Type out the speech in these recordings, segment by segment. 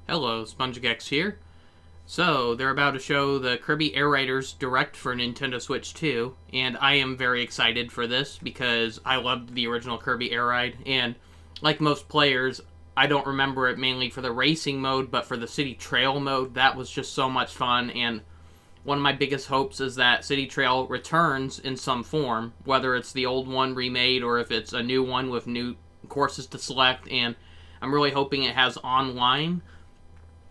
Hello, SpongeGex here. So, they're about to show the Kirby Air Riders Direct for Nintendo Switch 2, and I am very excited for this because I loved the original Kirby Air Ride, and like most players, I don't remember it mainly for the racing mode, but for the City Trail mode, that was just so much fun, and one of my biggest hopes is that City Trail returns in some form, whether it's the old one remade or if it's a new one with new courses to select, and I'm really hoping it has online.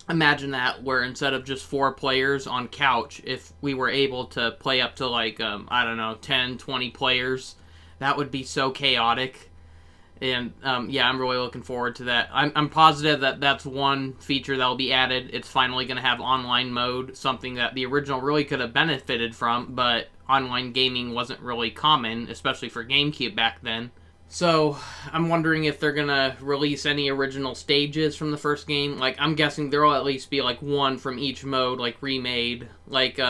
Imagine that, where instead of just 4 players on couch, if we were able to play up to like I don't know, 10 20 players, that would be so chaotic. And yeah, I'm really looking forward to that. I'm positive that that's one feature that will be added. It's finally going to have online mode, something that the original really could have benefited from, but online gaming wasn't really common, especially for Gamecube back then. So, I'm wondering if they're gonna release any original stages from the first game. Like, I'm guessing there'll at least be, like, one from each mode, like, remade. Like,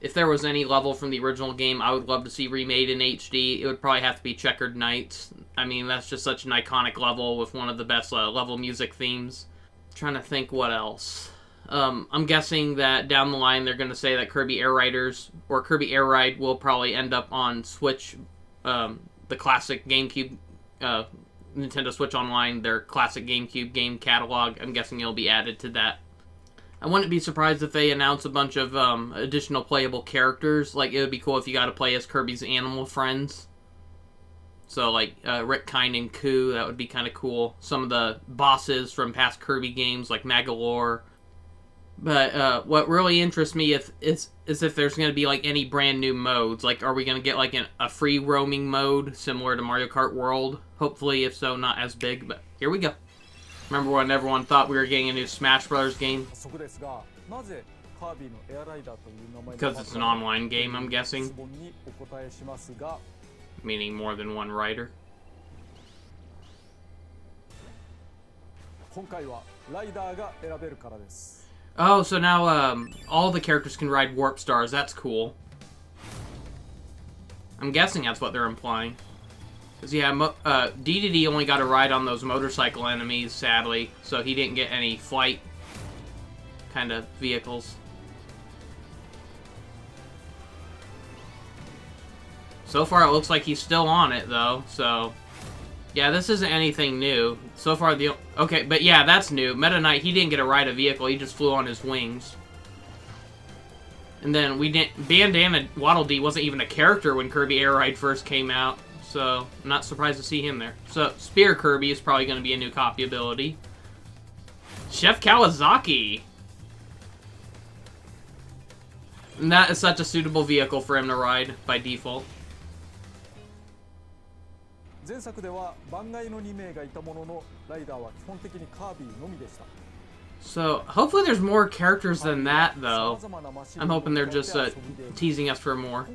if there was any level from the original game I would love to see remade in HD, it would probably have to be Checkered Knights. I mean, that's just such an iconic level with one of the best level music themes. Trying to think what else. I'm guessing that down the line they're gonna say that Kirby Air Riders, or Kirby Air Ride, will probably end up on Switch, the classic GameCube Nintendo Switch Online, their classic GameCube game catalog. I'm guessing it'll be added to that. I wouldn't be surprised if they announce a bunch of additional playable characters. Like, it would be cool if you got to play as Kirby's animal friends. So, like, Rick, Kine, and Koo, that would be kind of cool. Some of the bosses from past Kirby games, like Magalore. But what really interests me is if there's going to be like any brand new modes. Like, are we going to get like a free roaming mode similar to Mario Kart World? Hopefully, if so, not as big. But here we go. Remember when everyone thought we were getting a new Smash Bros. Game? Because it's an online game, I'm guessing. Meaning more than one rider. Oh, so now all the characters can ride Warp Stars. That's cool. I'm guessing that's what they're implying. Because, yeah, DDD only got a ride on those motorcycle enemies, sadly. So he didn't get any flight kind of vehicles. So far, it looks like he's still on it, though. So, yeah, this isn't anything new. So far, okay, but yeah, that's new. Meta Knight, he didn't get to ride a vehicle. He just flew on his wings. And then Bandana Waddle Dee wasn't even a character when Kirby Air Ride first came out. So, I'm not surprised to see him there. So, Spear Kirby is probably going to be a new copy ability. Chef Kawasaki! And that is such a suitable vehicle for him to ride by default. So, hopefully there's more characters than that, though. I'm hoping they're just teasing us for more.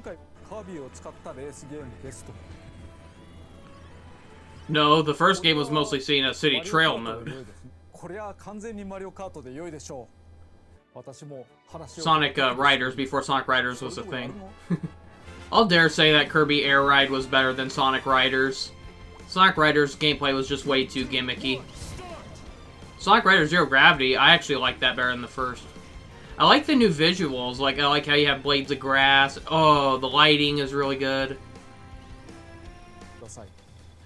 No, the first game was mostly seen as City Trail mode. Sonic Riders before Sonic Riders was a thing. I'll dare say that Kirby Air Ride was better than Sonic Riders. Sonic Riders gameplay was just way too gimmicky. Sonic Riders Zero Gravity, I actually like that better than the first. I like the new visuals. Like, I like how you have blades of grass. Oh, the lighting is really good.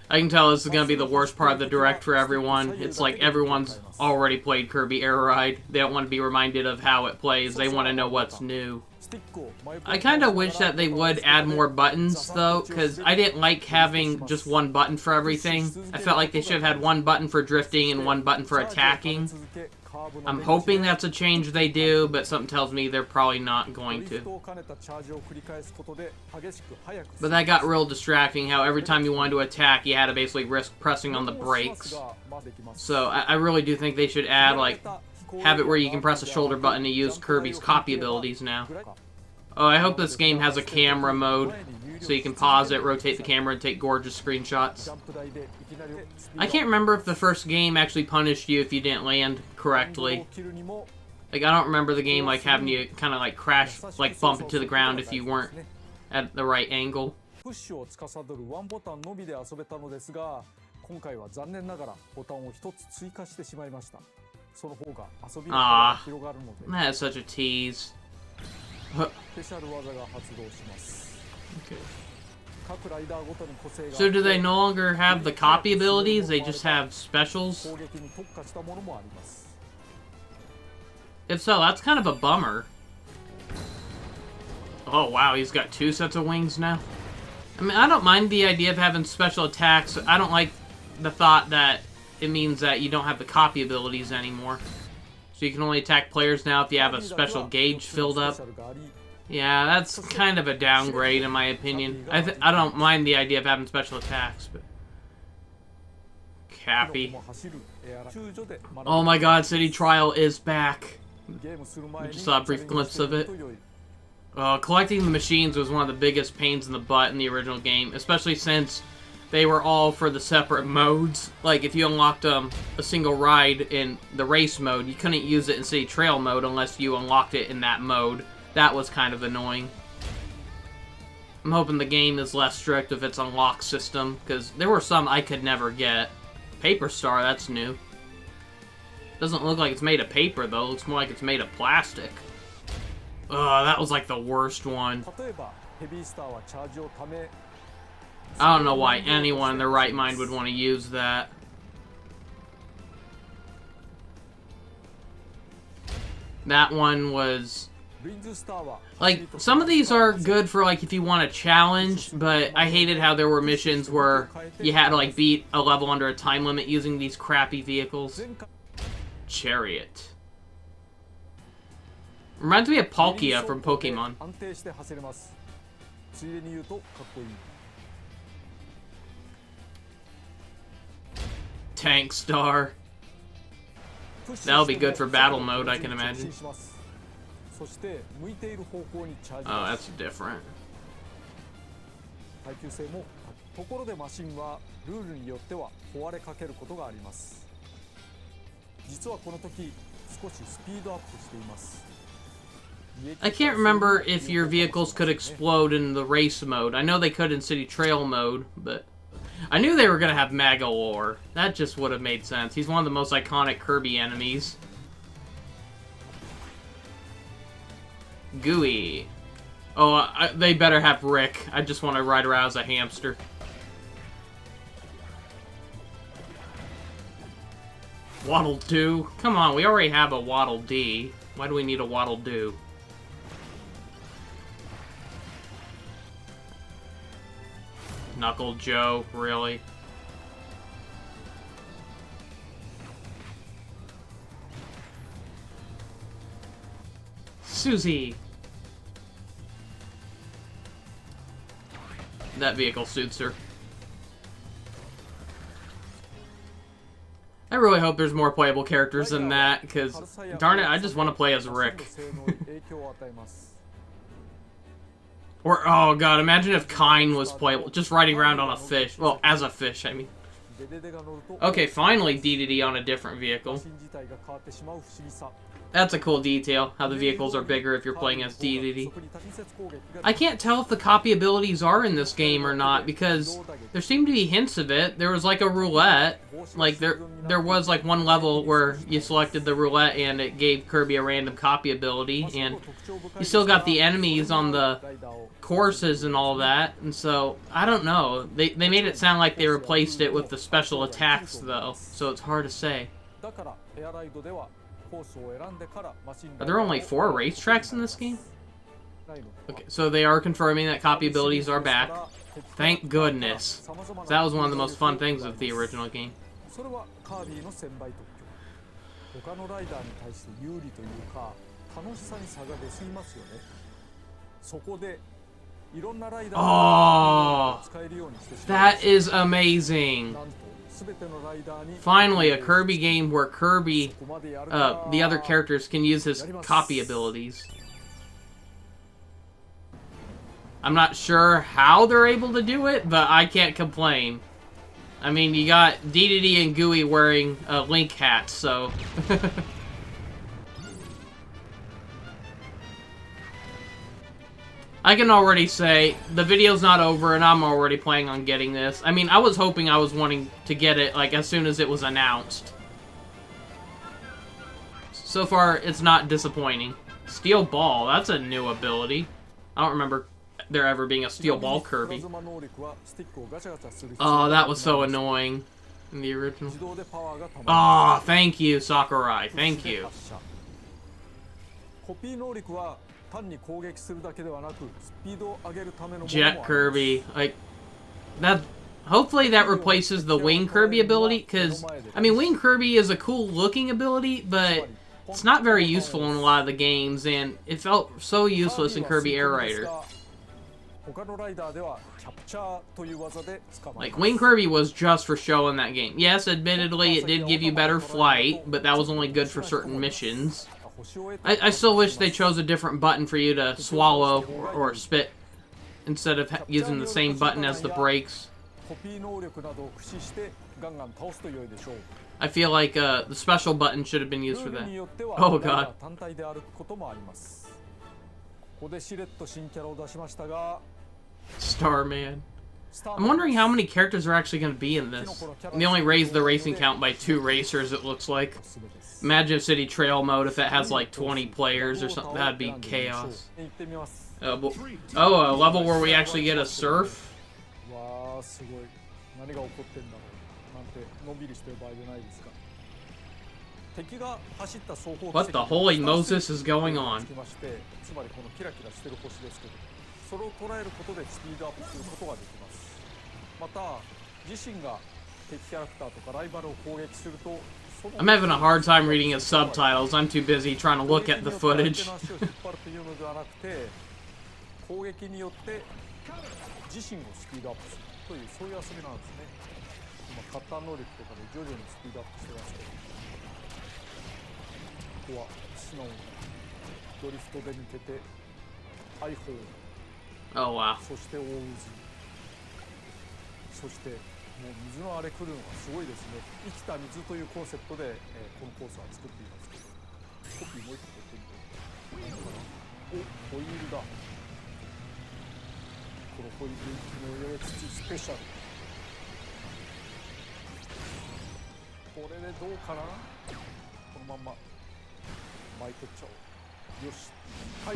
I can tell this is going to be the worst part of the Direct for everyone. It's like everyone's already played Kirby Air Ride. They don't want to be reminded of how it plays. They want to know what's new. I kind of wish that they would add more buttons, though, because I didn't like having just one button for everything. I felt like they should have had one button for drifting and one button for attacking. I'm hoping that's a change they do, but something tells me they're probably not going to. But that got real distracting, how every time you wanted to attack, you had to basically risk pressing on the brakes. So I really do think they should add, like, have it where you can press a shoulder button to use Kirby's copy abilities now. Oh, I hope this game has a camera mode, so you can pause it, rotate the camera, and take gorgeous screenshots. I can't remember if the first game actually punished you if you didn't land correctly. Like, I don't remember the game, like, having you kind of, like, crash, like, bump into the ground if you weren't at the right angle. 今回は残念ながらボタンを1つ追加してしまいました。Ah, that's such a tease. Okay. So do they no longer have the copy abilities? They just have specials? If so, that's kind of a bummer. Oh wow, he's got 2 sets of wings now. I mean, I don't mind the idea of having special attacks. I don't like the thought that it means that you don't have the copy abilities anymore. So you can only attack players now if you have a special gauge filled up. Yeah, that's kind of a downgrade in my opinion. I don't mind the idea of having special attacks, but... Cappy. Oh my god, City Trial is back. I just saw a brief glimpse of it. Collecting the machines was one of the biggest pains in the butt in the original game, especially since they were all for the separate modes. Like, if you unlocked a single ride in the race mode, you couldn't use it in City Trail mode unless you unlocked it in that mode. That was kind of annoying. I'm hoping the game is less strict with its unlock system, because there were some I could never get. Paper Star, that's new. Doesn't look like it's made of paper, though. It looks more like it's made of plastic. That was like the worst one. I don't know why anyone in their right mind would want to use that. That one was... Like, some of these are good for, like, if you want a challenge, but I hated how there were missions where you had to, like, beat a level under a time limit using these crappy vehicles. Chariot. Reminds me of Palkia from Pokemon. Tank Star. That'll be good for battle mode, I can imagine. Oh, that's different. I can't remember if your vehicles could explode in the race mode. I know they could in City Trail mode, but... I knew they were going to have Megalore. That just would have made sense. He's one of the most iconic Kirby enemies. Gooey. Oh, they better have Rick. I just want to ride around as a hamster. Waddle Doo? Come on, we already have a Waddle Dee. Why do we need a Waddle Doo? Knuckle Joe, really? Susie! That vehicle suits her. I really hope there's more playable characters than that, because, darn it, I just want to play as Rick. Or, oh god, imagine if Kine was playable, just riding around on a fish. Well, as a fish, I mean. Okay, finally DDD on a different vehicle. That's a cool detail, how the vehicles are bigger if you're playing as DDD. I can't tell if the copy abilities are in this game or not, because there seem to be hints of it. There was like a roulette. Like, there was like one level where you selected the roulette and it gave Kirby a random copy ability, and you still got the enemies on the courses and all that, and so, I don't know. They made it sound like they replaced it with the special attacks, though, so it's hard to say. Are there only 4 racetracks in this game? Okay, so they are confirming that copy abilities are back. Thank goodness. That was one of the most fun things of the original game. Oh, that is amazing. Finally, a Kirby game where Kirby, the other characters, can use his copy abilities. I'm not sure how they're able to do it, but I can't complain. I mean, you got DDD and Gooey wearing Link hats, so... I can already say, the video's not over and I'm already planning on getting this. I mean, I was hoping I was wanting to get it, like, as soon as it was announced. so far, it's not disappointing. Steel Ball, that's a new ability. I don't remember there ever being a Steel Ball Kirby. Oh, that was so annoying in the original. Oh, thank you, Sakurai. Thank you. Jet Kirby. Like, that... Hopefully that replaces the Wing Kirby ability, because, I mean, Wing Kirby is a cool-looking ability, but it's not very useful in a lot of the games, and it felt so useless in Kirby Air Rider. Like, Wing Kirby was just for show in that game. Yes, admittedly, it did give you better flight, but that was only good for certain missions. I still wish they chose a different button for you to swallow or spit, instead of using the same button as the brakes. I feel like the special button should have been used for that. Oh god. Starman. I'm wondering how many characters are actually going to be in this. And they only raised the racing count by 2 racers, it looks like. Imagine City Trail mode if it has like 20 players or something. That'd be chaos. Oh, a level where we actually get a surf? What the holy Moses is going on? I'm having a hard time reading his subtitles. I'm too busy trying to look at the footage. Oh wow. I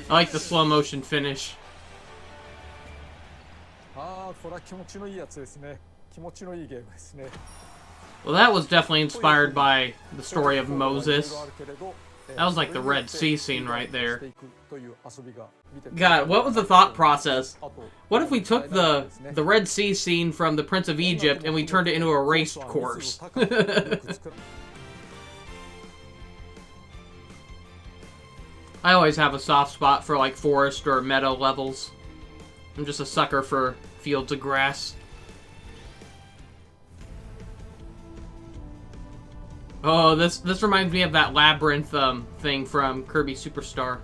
like the slow motion finish. Well, that was definitely inspired by the story of Moses. That was like the Red Sea scene right there. God, what was the thought process? What if we took the Red Sea scene from the Prince of Egypt and we turned it into a race course? I always have a soft spot for like forest or meadow levels. I'm just a sucker for fields of grass. Oh, this reminds me of that labyrinth thing from Kirby Superstar.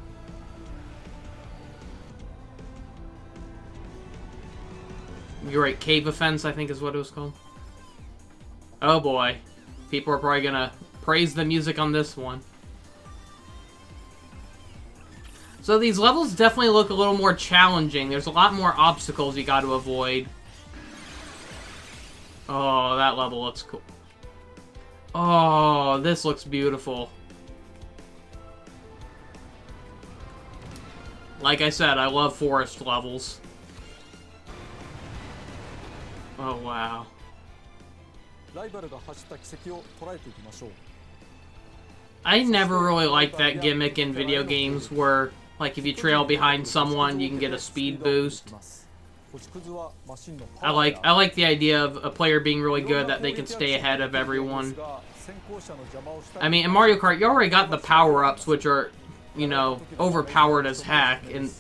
Great Cave Offense, I think is what it was called. Oh boy. People are probably gonna praise the music on this one. So these levels definitely look a little more challenging. There's a lot more obstacles you got to avoid. Oh, that level looks cool. Oh, this looks beautiful. Like I said, I love forest levels. Oh, wow. I never really liked that gimmick in video games where, like, if you trail behind someone, you can get a speed boost. I like the idea of a player being really good that they can stay ahead of everyone. I mean, in Mario Kart, you already got the power-ups, which are, you know, overpowered as heck, and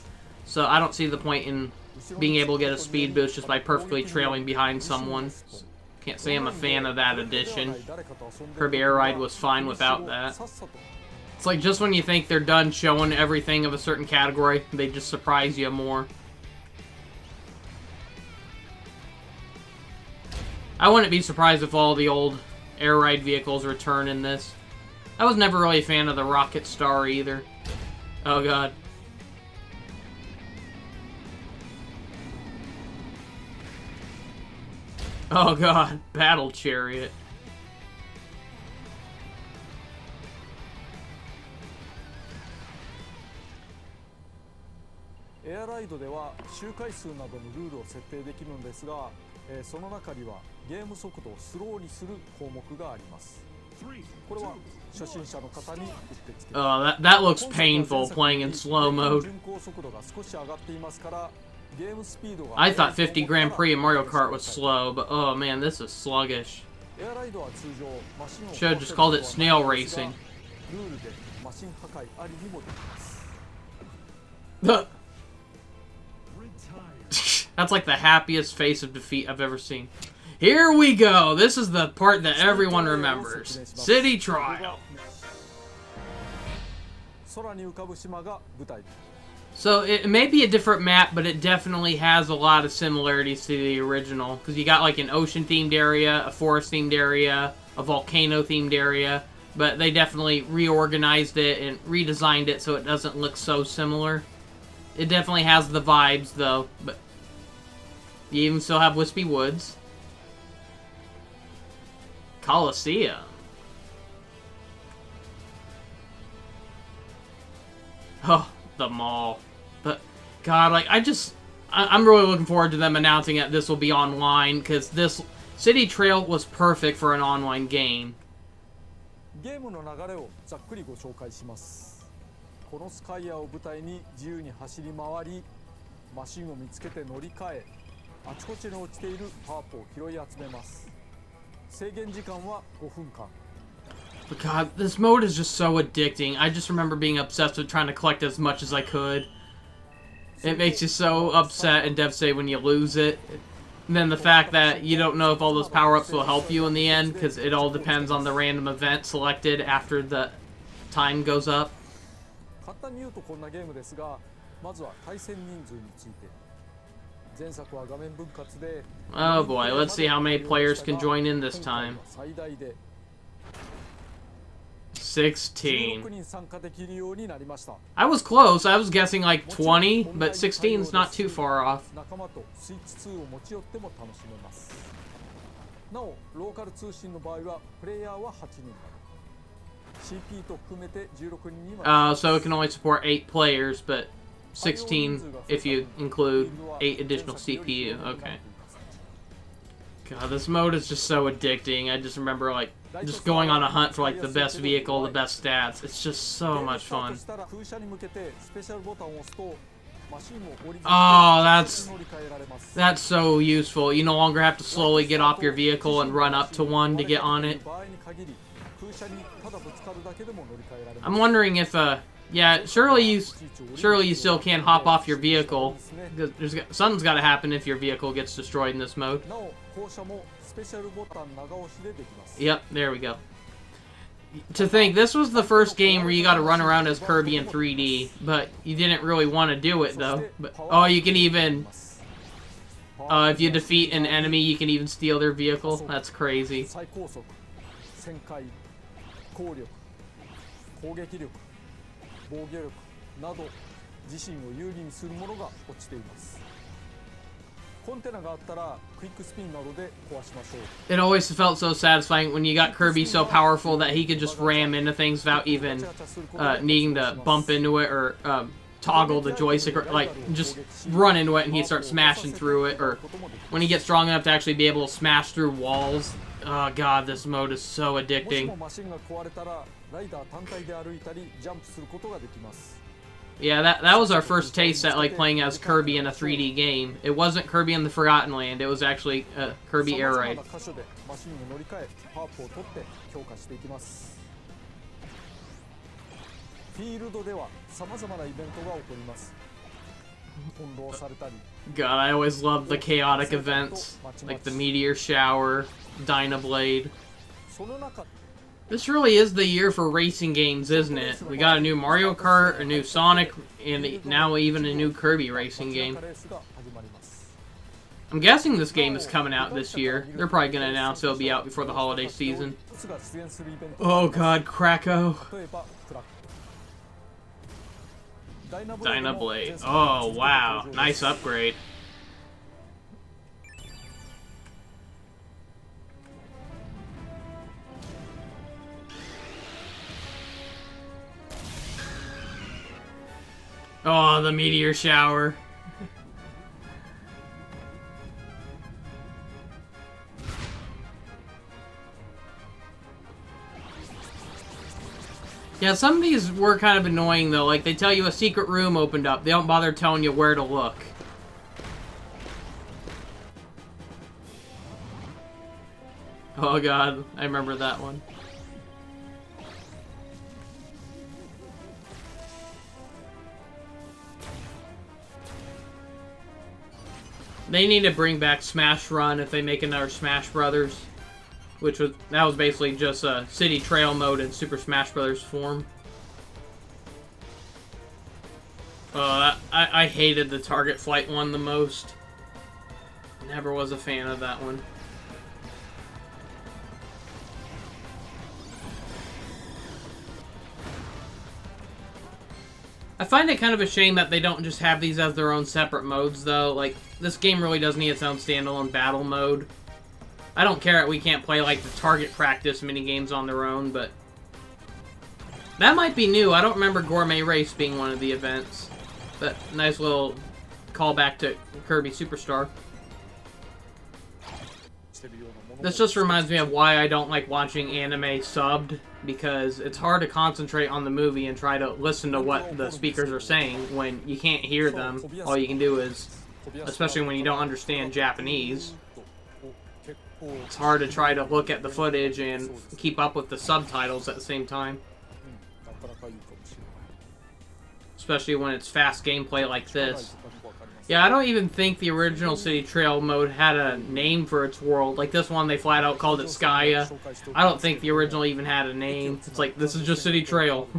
so I don't see the point in being able to get a speed boost just by perfectly trailing behind someone. Can't say I'm a fan of that addition. Kirby Air Ride was fine without that. It's like just when you think they're done showing everything of a certain category, they just surprise you more. I wouldn't be surprised if all the old Air Ride vehicles return in this. I was never really a fan of the Rocket Star either. Oh god. Oh god, Battle Chariot. エアライドでは周回数などのルールを設定できるのですが、その中にはゲーム速度をスローにする項目があります。これは初心者の方にうってつけ。Oh, that looks painful playing in slow mode. 巡航速度が少し上がっていますから、ゲームスピードが I thought 50 Grand Prix in Mario Kart was slow, but oh man, this is sluggish. エアライドは通常マシンを Should have just called it snail racing. ルールでマシン破壊ありにもできます。That's like the happiest face of defeat I've ever seen. Here we go! This is the part that everyone remembers. City Trial. So it may be a different map, but it definitely has a lot of similarities to the original. Because you got like an ocean-themed area, a forest-themed area, a volcano-themed area. But they definitely reorganized it and redesigned it so it doesn't look so similar. It definitely has the vibes, though. But you even still have Wispy Woods. Coliseum. Oh, the mall. But, God, like, I'm really looking forward to them announcing that this will be online, because this City Trail was perfect for an online game. ゲームの流れをざっくりご紹介します。このスカイヤーを舞台に自由に走り回り、マシンを見つけて乗り換え、あちこちに落ちているハープを拾い集めます。制限時間は5分間。But God, this mode is just so addicting. I just remember being obsessed with trying to collect as much as I could. It makes you so upset and devastated when you lose it. And then the fact that you don't know if all those power-ups will help you in the end, because it all depends on the random event selected after the time goes up. 簡単に言うとこんなゲームですが、まずは対戦人数について。前作は画面分割で。Oh boy, let's see how many players can join in this time. 16. I was close. I was guessing like 20, but 16 is not too far off. なお、ローカル通信の場合はプレイヤーは8人。CP と含めて16人に。So it can only support 8 players, but 16 if you include 8 additional CPU. Okay. God, this mode is just so addicting. I just remember like just going on a hunt for like the best vehicle, the best stats. It's just so much fun. Oh, that's so useful. You no longer have to slowly get off your vehicle and run up to one to get on it. I'm wondering if yeah, surely you still can't hop off your vehicle. Something's got to happen if your vehicle gets destroyed in this mode. Yep, there we go. To think, this was the first game where you got to run around as Kirby in 3D, but you didn't really want to do it, though. But, oh, you can even... if you defeat an enemy, you can even steal their vehicle. That's crazy. It always felt so satisfying when you got Kirby so powerful that he could just ram into things without even needing to bump into it or toggle the joystick, or like just run into it and he'd start smashing through it, or when he gets strong enough to actually be able to smash through walls. Oh god, this mode is so addicting. Yeah, that was our first taste at like playing as Kirby in a 3D game. It wasn't Kirby in the Forgotten Land, it was actually Kirby Air Ride. God, I always loved the chaotic events, like the Meteor Shower, Dynablade. This really is the year for racing games, isn't it? We got a new Mario Kart, a new Sonic, and now even a new Kirby racing game. I'm guessing this game is coming out this year. They're probably going to announce it'll be out before the holiday season. Oh god, Krakow. Dynablade. Oh wow, nice upgrade. Oh, the meteor shower. Yeah, some of these were kind of annoying, though. Like, they tell you a secret room opened up. They don't bother telling you where to look. Oh, God. I remember that one. They need to bring back Smash Run if they make another Smash Brothers. That was basically just a City Trail mode in Super Smash Bros. Form. I hated the Target Flight one the most. Never was a fan of that one. I find it kind of a shame that they don't just have these as their own separate modes, though. Like, this game really does need its own standalone battle mode. I don't care that we can't play, like, the target practice minigames on their own, but... that might be new. I don't remember Gourmet Race being one of the events. But nice little callback to Kirby Superstar. This just reminds me of why I don't like watching anime subbed, because it's hard to concentrate on the movie and try to listen to what the speakers are saying when you can't hear them. All you can do is, especially when you don't understand Japanese, it's hard to try to look at the footage and keep up with the subtitles at the same time. Especially when it's fast gameplay like this. Yeah, I don't even think the original City Trail mode had a name for its world. Like this one, they flat out called it Skya. I don't think the original even had a name. It's like, this is just City Trail.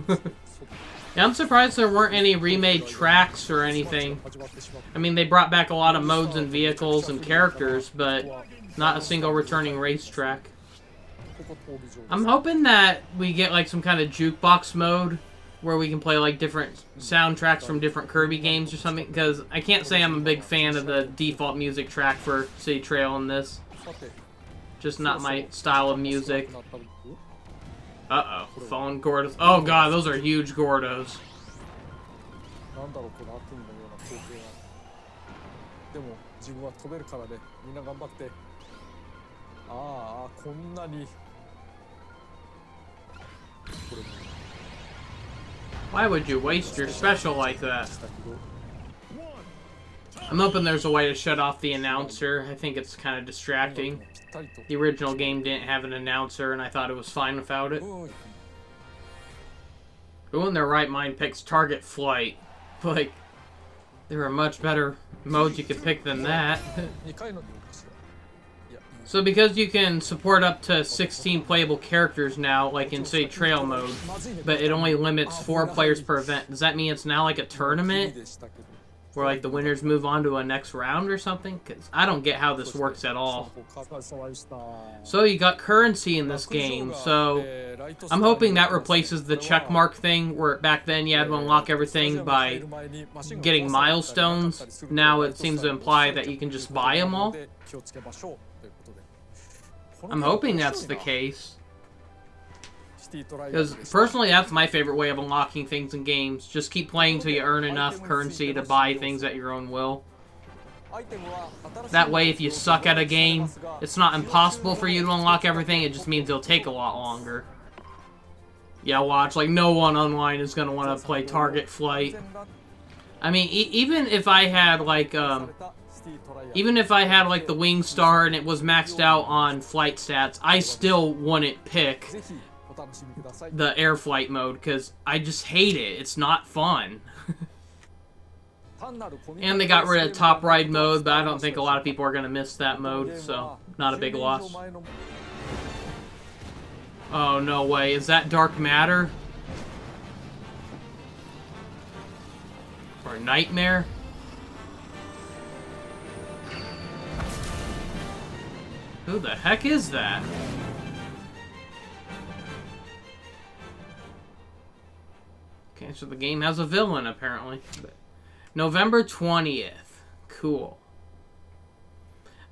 Yeah, I'm surprised there weren't any remade tracks or anything. I mean, they brought back a lot of modes and vehicles and characters, but not a single returning racetrack. I'm hoping that we get like some kind of jukebox mode where we can play like different soundtracks from different Kirby games or something, because I can't say I'm a big fan of the default music track for City Trail in this. Just not my style of music. Uh-oh. Fallen Gordos. Oh god, those are huge Gordos. Why would you waste your special like that? I'm hoping there's a way to shut off the announcer. I think it's kind of distracting. The original game didn't have an announcer, and I thought it was fine without it. Who in their right mind picks Target Flight? Like, there are much better modes you could pick than that. So because you can support up to 16 playable characters now, like in, say, Trail mode, but it only limits 4 players per event, does that mean it's now like a tournament? Where like the winners move on to a next round or something? Because I don't get how this works at all. So you got currency in this game, so I'm hoping that replaces the checkmark thing, where back then you had to unlock everything by getting milestones. Now it seems to imply that you can just buy them all. I'm hoping that's the case. Because personally, that's my favorite way of unlocking things in games. Just keep playing until you earn enough currency to buy things at your own will. That way, if you suck at a game, it's not impossible for you to unlock everything, it just means it'll take a lot longer. Yeah, watch, like, no one online is going to want to play Target Flight. I mean, even if I had, like, the Wing Star and it was maxed out on flight stats, I still wouldn't pick the air flight mode, because I just hate it. It's not fun. And they got rid of top ride mode, but I don't think a lot of people are going to miss that mode, so not a big loss. Oh, no way. Is that Dark Matter? Or Nightmare? Who the heck is that? Okay, so the game has a villain, apparently. November 20th. Cool.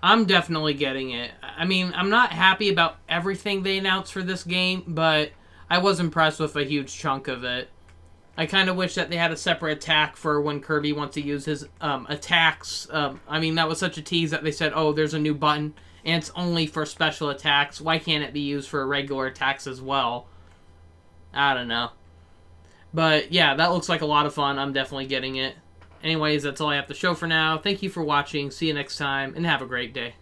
I'm definitely getting it. I mean, I'm not happy about everything they announced for this game, but I was impressed with a huge chunk of it. I kind of wish that they had a separate attack for when Kirby wants to use his attacks. I mean, that was such a tease that they said, oh, there's a new button, and it's only for special attacks. Why can't it be used for regular attacks as well? I don't know. But yeah, that looks like a lot of fun. I'm definitely getting it. Anyways, that's all I have to show for now. Thank you for watching. See you next time, and have a great day.